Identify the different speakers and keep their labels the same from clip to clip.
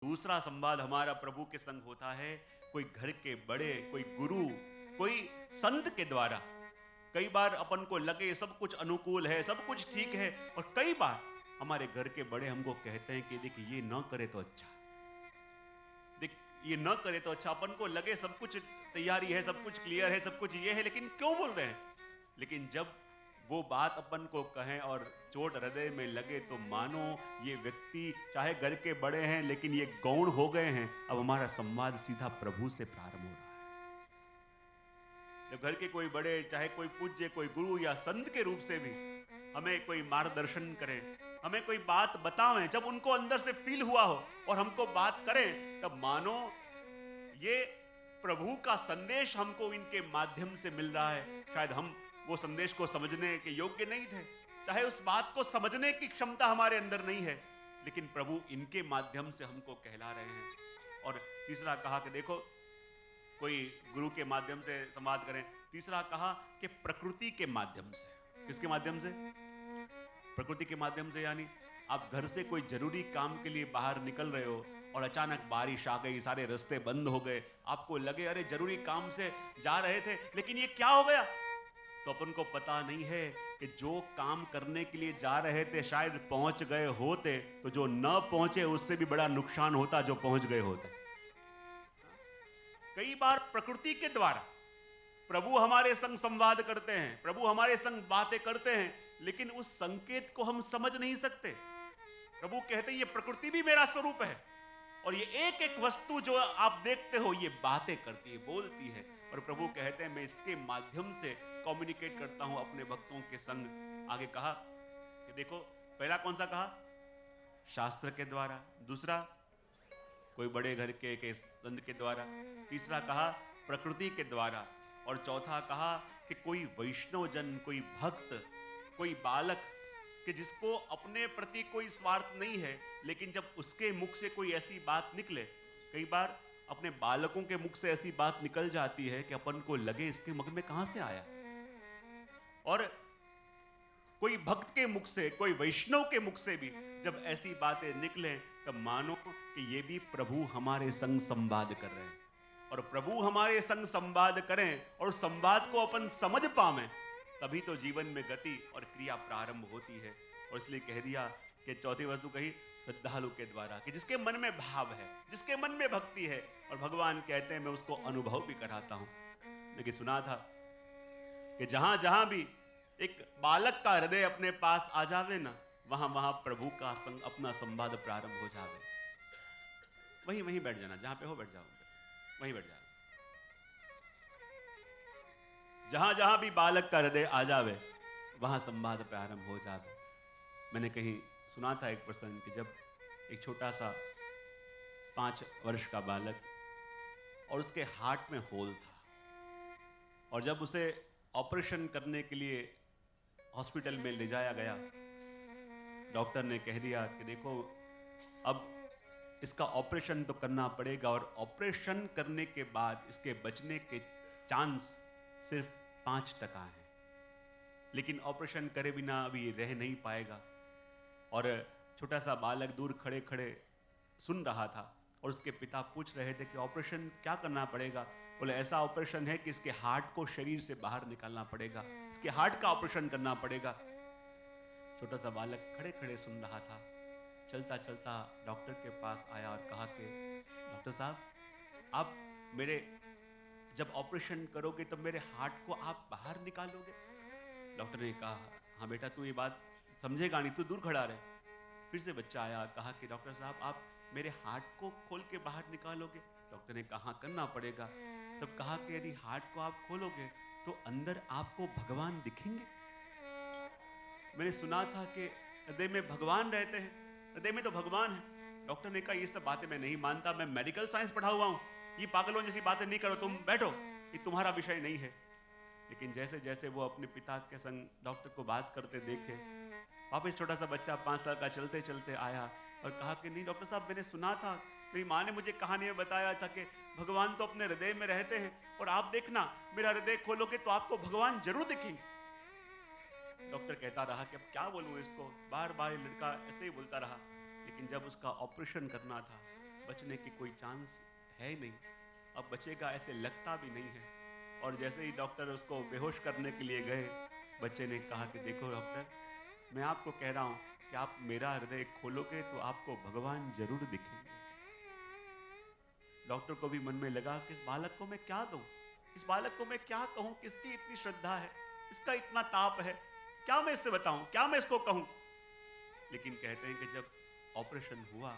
Speaker 1: दूसरा संवाद हमारा प्रभु के संग होता है कोई घर के बड़े, कोई गुरु, कोई संत के द्वारा। कई बार अपन को लगे सब कुछ अनुकूल है, सब कुछ ठीक है, और कई बार हमारे घर के बड़े हमको कहते हैं कि देखिए ये न करे तो अच्छा, देख ये न करे तो अच्छा। अपन को लगे सब कुछ तैयारी है, सब कुछ क्लियर है, सब कुछ ये है, लेकिन क्यों बोल रहे हैं? लेकिन जब वो बात अपन को कहें और चोट हृदय में लगे तो मानो ये व्यक्ति चाहे घर के बड़े हैं लेकिन ये गौण हो गए हैं। अब हमारा संवाद सीधा प्रभु से प्रारंभ हो रहा है। जब घर के कोई बड़े, चाहे कोई पूज्य, कोई गुरु या संत के रूप से भी हमें कोई मार्गदर्शन करें, हमें कोई बात बताएं, जब उनको अंदर से फील हुआ हो और हमको बात करें, तब मानो ये प्रभु का संदेश हमको इनके माध्यम से मिल रहा है। शायद हम वो संदेश को समझने के योग्य नहीं थे, चाहे उस बात को समझने की क्षमता हमारे अंदर नहीं है, लेकिन प्रभु इनके माध्यम से हमको कहला रहे हैं। और तीसरा कहा कि देखो कोई गुरु के माध्यम से संवाद करें। तीसरा कहा कि प्रकृति के माध्यम से। किसके माध्यम से? प्रकृति के माध्यम से, यानी आप घर से कोई जरूरी काम के लिए बाहर निकल रहे हो और अचानक बारिश आ गई, सारे रास्ते बंद हो गए, आपको लगे अरे जरूरी काम से जा रहे थे लेकिन ये क्या हो गया? तो अपन को पता नहीं है कि जो काम करने के लिए जा रहे थे शायद पहुंच गए होते तो जो न पहुंचे उससे भी बड़ा नुकसान होता जो पहुंच गए होते। कई बार प्रकृति के द्वारा प्रभु हमारे संग संवाद करते हैं, प्रभु हमारे संग बातें करते हैं, लेकिन उस संकेत को हम समझ नहीं सकते। प्रभु कहते हैं ये प्रकृति भी मेरा स्वरूप है और ये एक एक वस्तु जो आप देखते हो ये बातें करती है, बोलती है। और प्रभु कहते हैं मैं इसके माध्यम से कम्युनिकेट करता हूं अपने भक्तों के संग। आगे कहा कि देखो, पहला कौन सा कहा? शास्त्र के द्वारा। दूसरा कोई बड़े घर के संत के द्वारा। तीसरा कहा प्रकृति के द्वारा। और चौथा कहा कि कोई वैष्णव जन, कोई भक्त, कोई बालक कि जिसको अपने प्रति कोई स्वार्थ नहीं है, लेकिन जब उसके मुख से कोई ऐसी बात निकले, कई बार अपने बालकों के मुख से ऐसी बात निकल जाती है कि अपन को लगे इसके मुख में कहां से आया। और कोई भक्त के मुख से, कोई वैष्णव के मुख से भी जब ऐसी बातें निकले, तब मानो कि ये भी प्रभु हमारे संग संवाद कर रहे हैं। और प्रभु हमारे संग संवाद करें और संवाद को अपन समझ पावें, तभी तो जीवन में गति और क्रिया प्रारंभ होती है। और इसलिए कह दिया कि चौथी वस्तु कही श्रद्धालु के द्वारा, कि जिसके मन में भाव है, जिसके मन में भक्ति है। और भगवान कहते हैं मैं उसको अनुभव भी कराता हूं। लेकिन सुना था कि जहां जहां भी एक बालक का हृदय अपने पास आ जावे ना, वहां वहां प्रभु का संग अपना संवाद प्रारंभ हो जावे। वहीं वहीं बैठ जाना, जहां पे हो बैठ जाओ, वहीं बैठ जाना। जहां जहां भी बालक का हृदय आ जावे वहां संवाद प्रारंभ हो जावे। मैंने कहीं सुना था एक प्रसंग कि जब एक छोटा सा 5 वर्ष का बालक और उसके हार्ट में होल था, और जब उसे ऑपरेशन करने के लिए हॉस्पिटल में ले जाया गया, डॉक्टर ने कह दिया कि देखो अब इसका ऑपरेशन तो करना पड़ेगा, और ऑपरेशन करने के बाद इसके बचने के चांस सिर्फ 5% है, लेकिन ऑपरेशन करे बिना अभी ये रह नहीं पाएगा। और छोटा सा बालक दूर खड़े खड़े सुन रहा था, और उसके पिता पूछ रहे थे कि ऑपरेशन क्या करना पड़ेगा? बोले ऐसा ऑपरेशन है कि इसके हार्ट को शरीर से बाहर निकालना पड़ेगा, इसके हार्ट का ऑपरेशन करना पड़ेगा। छोटा सा बालक खड़े खड़े सुन रहा था। चलता चलता डॉक्टर के पास आया और कहा कि डॉक्टर साहब आप मेरे जब ऑपरेशन करोगे तब मेरे हार्ट को आप बाहर निकालोगे? डॉक्टर ने कहा हाँ बेटा तू ये बात समझेगा नहीं, तू दूर खड़ा रहे। फिर से बच्चा आया, कहा कि डॉक्टर साहब आप मेरे हार्ट को खोल के बाहर निकालोगे? डॉक्टर ने कहा करना पड़ेगा। तब कहा कि यदि हार्ट को आप खोलोगे तो अंदर आपको भगवान दिखेंगे। मैंने सुना था कि हृदय में भगवान रहते हैं, हृदय में तो भगवान है। डॉक्टर ने कहा ये सब बातें मैं नहीं मानता, मैं मेडिकल साइंस पढ़ा हुआ हूं, ये पागलों जैसी बातें नहीं करो, तुम बैठो, ये तुम्हारा विषय नहीं है। लेकिन जैसे जैसे वो अपने पिता के संग डॉक्टर को बात करते देखे, वापस छोटा सा बच्चा 5 साल का चलते चलते आया और कहा कि नहीं डॉक्टर साहब मैंने सुना था, मेरी माँ ने मुझे कहानी में बताया था कि भगवान तो अपने हृदय में रहते हैं, और आप देखना मेरा हृदय खोलोगे तो आपको भगवान जरूर दिखेंगे। डॉक्टर कहता रहा कि अब क्या बोलूं इसको, बार बार लड़का ऐसे ही बोलता रहा। लेकिन जब उसका ऑपरेशन करना था, बचने की कोई चांस है ही नहीं, अब बचेगा ऐसे लगता भी नहीं है। और जैसे ही डॉक्टर उसको बेहोश करने के लिए गए, बच्चे ने कहा कि देखो डॉक्टर, मैं आपको कह रहा हूँ कि आप मेरा हृदय खोलोगे तो आपको भगवान जरूर दिखेंगे। डॉक्टर को भी मन में लगा कि इस बालक को मैं क्या दूं, इस बालक को मैं क्या कहूं, किसकी इतनी श्रद्धा है, इसका इतना ताप है, क्या मैं इससे बताऊं, क्या मैं इसको कहूं। लेकिन कहते हैं कि जब ऑपरेशन हुआ,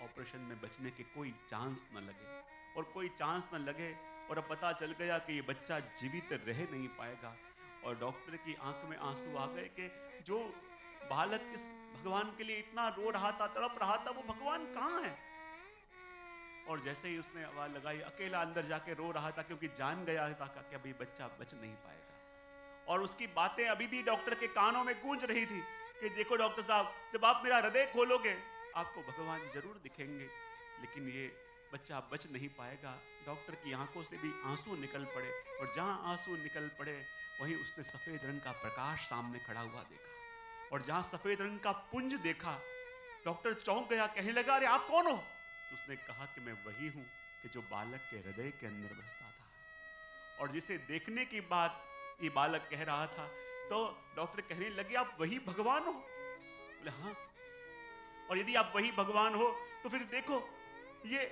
Speaker 1: ऑपरेशन में बचने के कोई चांस न लगे, और कोई चांस न लगे और अब पता चल गया कि ये बच्चा जीवित रह नहीं पाएगा। और डॉक्टर की आंख में आंसू आ गए कि जो बालक इस भगवान के लिए इतना रो रहा था, तड़प रहा था, वो भगवान कहाँ है। और जैसे ही उसने आवाज लगाई, अकेला अंदर जाके रो रहा था, क्योंकि जान गया था कि अभी बच्चा बच नहीं पाएगा। और उसकी बातें अभी भी डॉक्टर के कानों में गूंज रही थी कि देखो डॉक्टर साहब, जब आप मेरा हृदय खोलोगे आपको भगवान जरूर दिखेंगे, लेकिन ये बच्चा बच नहीं पाएगा। डॉक्टर की आंखों से भी आंसू निकल पड़े, और जहां आंसू निकल पड़े वहीं उसने सफेद रंग का प्रकाश सामने खड़ा हुआ देखा, और जहां सफेद रंग का पुंज देखा, डॉक्टर चौंक गया, कहने लगा अरे आप कौन हो। तो उसने कहा कि मैं वही हूं कि जो बालक के हृदय के अंदर बसता था, और जिसे देखने की बात ये बालक कह रहा था। तो डॉक्टर कहने लगे आप वही भगवान हो। बोले हाँ, और यदि आप वही भगवान हो तो फिर देखो ये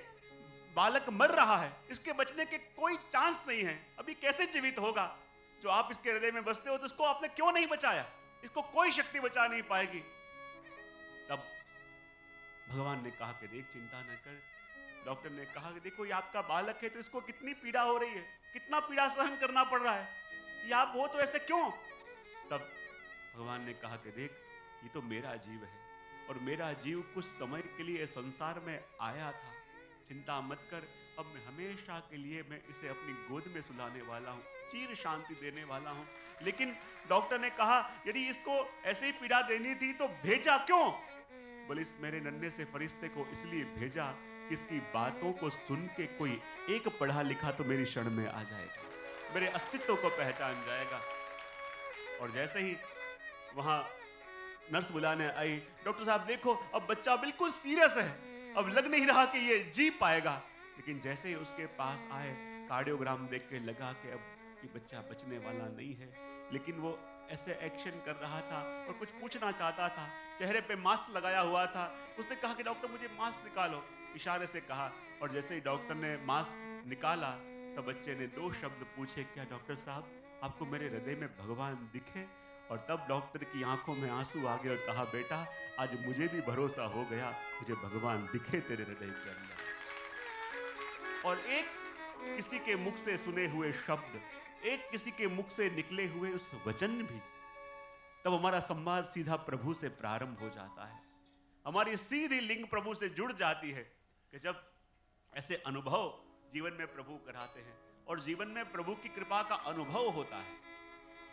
Speaker 1: बालक मर रहा है, इसके बचने के कोई चांस नहीं है, अभी कैसे जीवित होगा। जो आप इसके हृदय में बसते हो तो इसको आपने क्यों नहीं बचाया, इसको कोई शक्ति बचा नहीं पाएगी। तब भगवान ने कहा कि देख चिंता न कर। डॉक्टर ने कहा कि देखो ये आपका बालक है तो इसको कितनी पीड़ा हो रही है, कितना पीड़ा सहन करना पड़ रहा है, ये आप हो तो ऐसे क्यों। तब भगवान ने कहा कि देख ये तो मेरा जीव है, और मेरा जीव कुछ समय के लिए संसार में आया था, चिंता मत कर, अब मैं हमेशा के लिए मैं इसे अपनी गोद में सुलाने वाला हूँ, चिर शांति देने वाला हूँ। लेकिन डॉक्टर ने कहा यदि इसको ऐसे ही पीड़ा देनी थी तो भेजा क्यों। बोले इस मेरे नन्हे से फरिश्ते को इसलिए भेजा कि इसकी बातों को सुन के कोई एक पढ़ा लिखा तो मेरी शरण में आ जाएगा, मेरे अस्तित्व को पहचान जाएगा। और जैसे ही वहां नर्स बुलाने आई, डॉक्टर साहब देखो अब बच्चा बिल्कुल सीरियस है, अब लग नहीं रहा कि ये जी पाएगा। लेकिन जैसे ही उसके पास आए, कार्डियोग्राम देख के लगा कि अब ये बच्चा बचने वाला नहीं है। लेकिन वो ऐसे एक्शन कर रहा था और कुछ पूछना चाहता था, चेहरे पे मास्क लगाया हुआ था। उसने कहा कि डॉक्टर मुझे मास्क निकालो, इशारे से कहा। और जैसे ही डॉक्टर ने मास्क निकाला तो बच्चे ने 2 शब्द पूछे, क्या डॉक्टर साहब आपको मेरे हृदय में भगवान दिखे। और तब डॉक्टर की आंखों में आंसू आ गए और कहा बेटा आज मुझे भी भरोसा हो गया, मुझे भगवान दिखे तेरे हृदय के अंदर। और एक किसी के मुख से सुने हुए शब्द, एक किसी के मुख से निकले हुए उस वचन भी, तब हमारा संवाद सीधा प्रभु से प्रारंभ हो जाता है, हमारी सीधी लिंक प्रभु से जुड़ जाती है। कि जब ऐसे अनुभव जीवन में प्रभु कराते हैं और जीवन में प्रभु की कृपा का अनुभव होता है,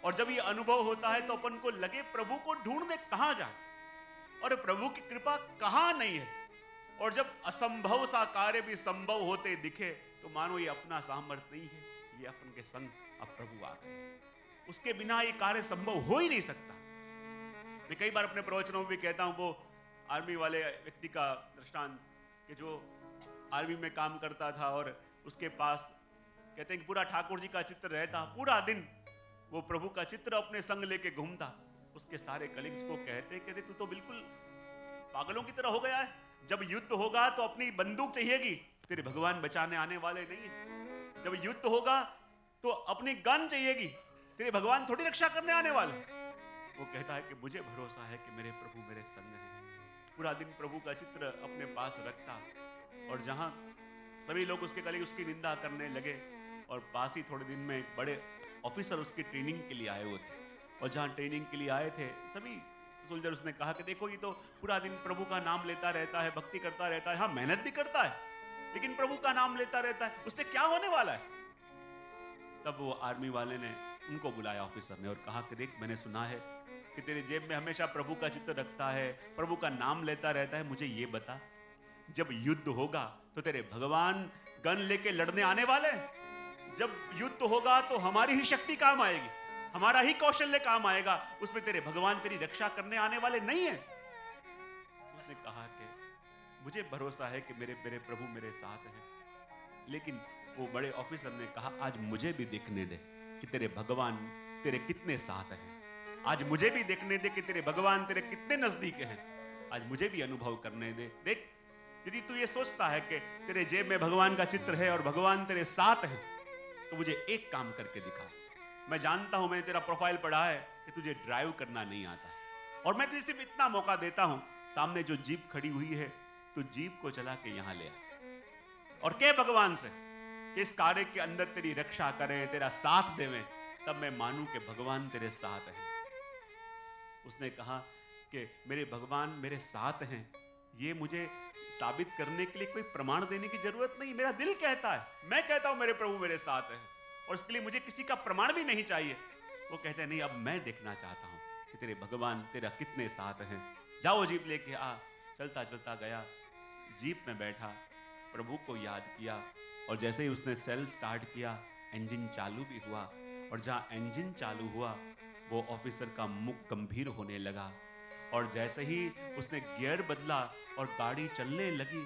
Speaker 1: और जब ये अनुभव होता है तो अपन को लगे प्रभु को ढूंढने कहां जाए और प्रभु की कृपा कहां नहीं है। और जब असंभव सा कार्य भी संभव होते दिखे तो मानो ये अपना सामर्थ्य नहीं है, ये अपन के संग अब प्रभु आ गए, उसके बिना ये कार्य संभव हो ही नहीं सकता। मैं कई बार अपने प्रवचनों में भी कहता हूं वो आर्मी वाले व्यक्ति का दृष्टांत, कि जो आर्मी में काम करता था और उसके पास कहते हैं कि पूरा ठाकुर जी का चित्र रहता, पूरा दिन वो प्रभु का चित्र अपने संग लेके घूमता। उसके सारे कलीग्स को कहते तू तो बिल्कुल पागलों की तरह हो गया है, जब युद्ध होगा तो अपनी बंदूक चाहिएगी, तेरे भगवान बचाने आने वाले नहीं है। जब युद्ध होगा तो अपनी गन चाहिएगी, तेरे भगवान थोड़ी रक्षा करने आने वाले। वो कहता है कि मुझे भरोसा है कि मेरे प्रभु मेरे संग हैं। पूरा दिन प्रभु का चित्र अपने पास रखता, और जहां सभी लोग उसके कलीग उसकी निंदा करने लगे, और पास ही थोड़े दिन में एक बड़े ऑफिसर उसकी ट्रेनिंग के लिए आए हुए थे, और जहां ट्रेनिंग के लिए आए थे सभी सोल्जर, उसने कहा कि देखो ये तो पूरा दिन प्रभु का नाम लेता रहता है, भक्ति करता रहता है, हाँ मेहनत भी करता है, लेकिन प्रभु का नाम लेता रहता है, उससे क्या होने वाला है। तब वो आर्मी वाले ने उनको बुलाया, ऑफिसर ने, और कहा कि देख मैंने सुना है कि तेरे जेब में हमेशा प्रभु का चित्र रखता है, प्रभु का नाम लेता रहता है, मुझे ये बता जब युद्ध होगा तो तेरे भगवान गन लेके लड़ने आने वाले हैं, जब युद्ध होगा तो हमारी ही शक्ति काम आएगी, हमारा ही कौशल्य काम आएगा, उसमें तेरे भगवान तेरी रक्षा करने आने वाले नहीं है। उसने कहा कि मुझे भरोसा है कि मेरे मेरे प्रभु मेरे साथ हैं। लेकिन वो बड़े ऑफिसर ने कहा, आज मुझे भी देखने दे कि तेरे भगवान तेरे कितने साथ हैं। आज मुझे भी देखने दे कि तेरे भगवान तेरे कितने नजदीक हैं। आज मुझे भी अनुभव करने दे। देख, यदि तू ये सोचता है कि तेरे जेब में भगवान का चित्र है और भगवान तेरे साथ है, तो मुझे एक काम करके दिखा। मैं जानता हूं, मैंने तेरा प्रोफाइल पढ़ा है कि तुझे ड्राइव करना नहीं आता, और मैं तुझे सिर्फ इतना मौका देता हूं, सामने जो जीप खड़ी हुई है, तो जीप को चला के यहां ले आ और कह भगवान से कि इस कार्य के अंदर तेरी रक्षा करें, तेरा साथ देवें, तब मैं मानूं कि भगवान तेरे साथ हैं। उसने कहा कि मेरे भगवान मेरे साथ हैं, ये मुझे साबित करने के लिए कोई प्रमाण देने की जरूरत नहीं। मेरा दिल कहता है, मैं कहता हूं मेरे प्रभु मेरे साथ हैं, और इसके लिए मुझे किसी का प्रमाण भी नहीं चाहिए। वो कहते हैं, नहीं, अब मैं देखना चाहता हूं कि तेरे भगवान तेरा कितने साथ हैं। जाओ जीप लेके आ। चलता चलता गया, जीप में बैठा, प्रभु को याद किया, और जैसे ही उसने सेल स्टार्ट किया, इंजन चालू भी हुआ, और जहां इंजन चालू हुआ वो ऑफिसर का मुख गंभीर होने लगा, और जैसे ही उसने गियर बदला और गाड़ी चलने लगी,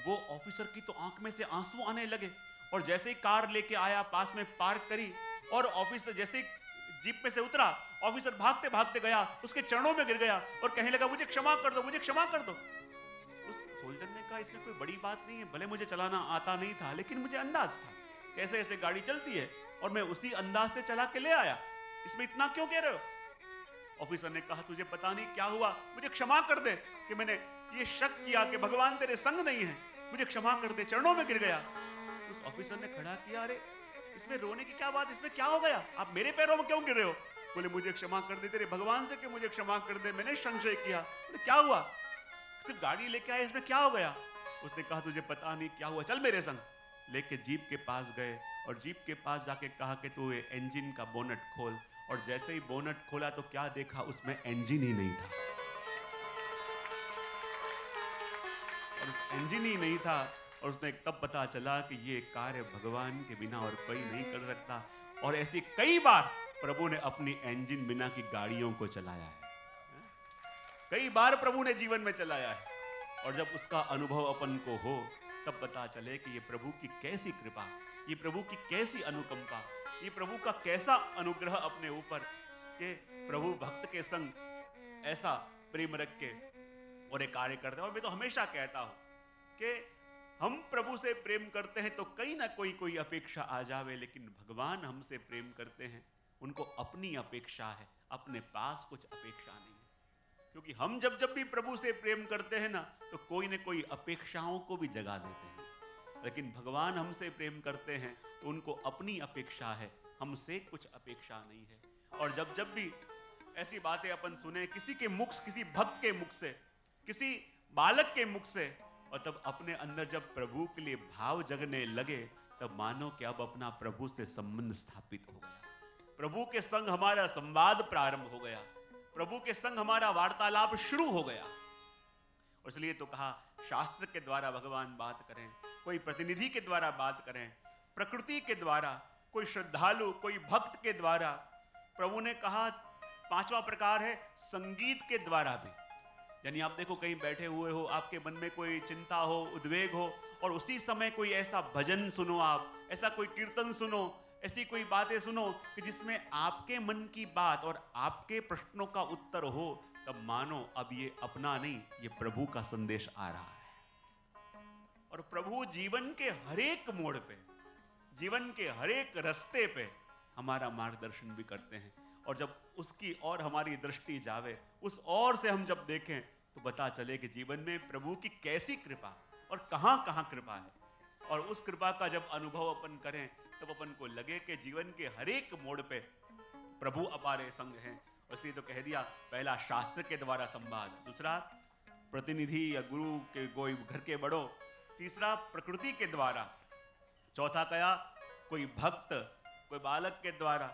Speaker 1: वो ऑफिसर की तो आंख में से आंसू आने लगे। और जैसे ही कार लेके आया, पास में पार्क करी, और ऑफिसर जैसे जीप में से उतरा, ऑफिसर भागते भागते गया, उसके चरणों में गिर गया और कहने लगा, मुझे क्षमा कर दो, मुझे क्षमा कर दो। उस सोल्जर ने कहा, इसमें कोई बड़ी बात नहीं है, भले मुझे चलाना आता नहीं था, लेकिन मुझे अंदाज था कैसे ऐसे गाड़ी चलती है, और मैं उसी अंदाज से चला के ले आया, इसमें इतना क्यों कह रहे हो। ऑफिसर ने कहा, तुझे पता नहीं क्या हुआ, मुझे क्षमा कर दे कि मैंने ये शक किया कि भगवान तेरे संग नहीं है, मुझे क्षमा कर दे। चरणों में गिर गया। उस ऑफिसर ने खड़ा किया, अरे इसमें रोने की क्या बात, इसमें क्या हो गया, आप मेरे पैरों में क्यों गिर रहे हो। बोले, मुझे क्षमा कर दे, तेरे भगवान से कि मुझे क्षमा कर दे, मैंने संशय किया। बोले, क्या हुआ, सिर्फ गाड़ी लेके आए, इसमें क्या हो गया। उसने कहा, तुझे पता नहीं क्या हुआ, चल मेरे संग। लेके जीप के पास गए, और जीप के पास जाके कहा कि तू ये इंजन का बोनट खोल। और जैसे ही बोनट खोला तो क्या देखा, उसमें इंजन ही नहीं था। और उस इंजन ही नहीं था, और उसने तब पता चला कि ये कार्य भगवान के बिना और कोई नहीं कर सकता। और ऐसी कई बार प्रभु ने अपनी इंजन बिना की गाड़ियों को चलाया है, कई बार प्रभु ने जीवन में चलाया है। और जब उसका अनुभव अपन को हो, तब पता चले कि ये प्रभु की कैसी कृपा, ये प्रभु की कैसी अनुकंपा, ये प्रभु का कैसा अनुग्रह अपने ऊपर, कि प्रभु भक्त के संग ऐसा प्रेम रख के और एक कार्य करते हैं। और मैं तो हमेशा कहता हूं कि हम प्रभु से प्रेम करते हैं तो कहीं ना कोई अपेक्षा आ जावे, लेकिन भगवान हमसे प्रेम करते हैं, उनको अपनी अपेक्षा है, अपने पास कुछ अपेक्षा नहीं है। क्योंकि हम जब भी प्रभु से प्रेम करते हैं ना, तो कोई न कोई अपेक्षाओं को भी जगा देते हैं। लेकिन भगवान हमसे प्रेम करते हैं तो उनको अपनी अपेक्षा है, हमसे कुछ अपेक्षा नहीं है। और जब भी ऐसी बातें अपन सुने किसी के मुख, किसी भक्त के मुख से, किसी बालक के मुख से, और तब अपने अंदर जब प्रभु के लिए भाव जगने लगे, तब मानो कि अब अपना प्रभु से संबंध स्थापित हो गया, प्रभु के संग हमारा संवाद प्रारंभ हो गया, प्रभु के संग हमारा वार्तालाप शुरू हो गया। और इसलिए तो कहा, शास्त्र के द्वारा भगवान बात करें, कोई प्रतिनिधि के द्वारा बात करें, प्रकृति के द्वारा, कोई श्रद्धालु, कोई भक्त के द्वारा। प्रभु ने कहा, पांचवा प्रकार है संगीत के द्वारा भी। यानी आप देखो, कहीं बैठे हुए हो, आपके मन में कोई चिंता हो, उद्वेग हो, और उसी समय कोई ऐसा भजन सुनो, आप ऐसा कोई कीर्तन सुनो, ऐसी कोई बातें सुनो कि जिसमें आपके मन की बात और आपके प्रश्नों का उत्तर हो, तब मानो अब ये अपना नहीं, ये प्रभु का संदेश आ रहा है। और प्रभु जीवन के हरेक मोड़ पे, जीवन के हरेक रास्ते पे हमारा मार्गदर्शन भी करते हैं। और जब उसकी और हमारी दृष्टि जावे, उस ओर से हम जब देखें, तो पता चले कि जीवन में प्रभु की कैसी कृपा और कहां कहां कृपा है। और उस कृपा का जब अनुभव अपन करें, तब अपन को लगे कि जीवन के हरेक मोड़ पे प्रभु हमारे संग हैं। इसलिए तो कह दिया, पहला शास्त्र के द्वारा संवाद, दूसरा प्रतिनिधि या गुरु के कोई घर के बड़ों, तीसरा प्रकृति के द्वारा, चौथा कहा कोई भक्त, कोई बालक के द्वारा,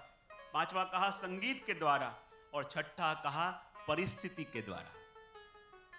Speaker 1: पांचवा कहा संगीत के द्वारा, और छठा कहा परिस्थिति के द्वारा।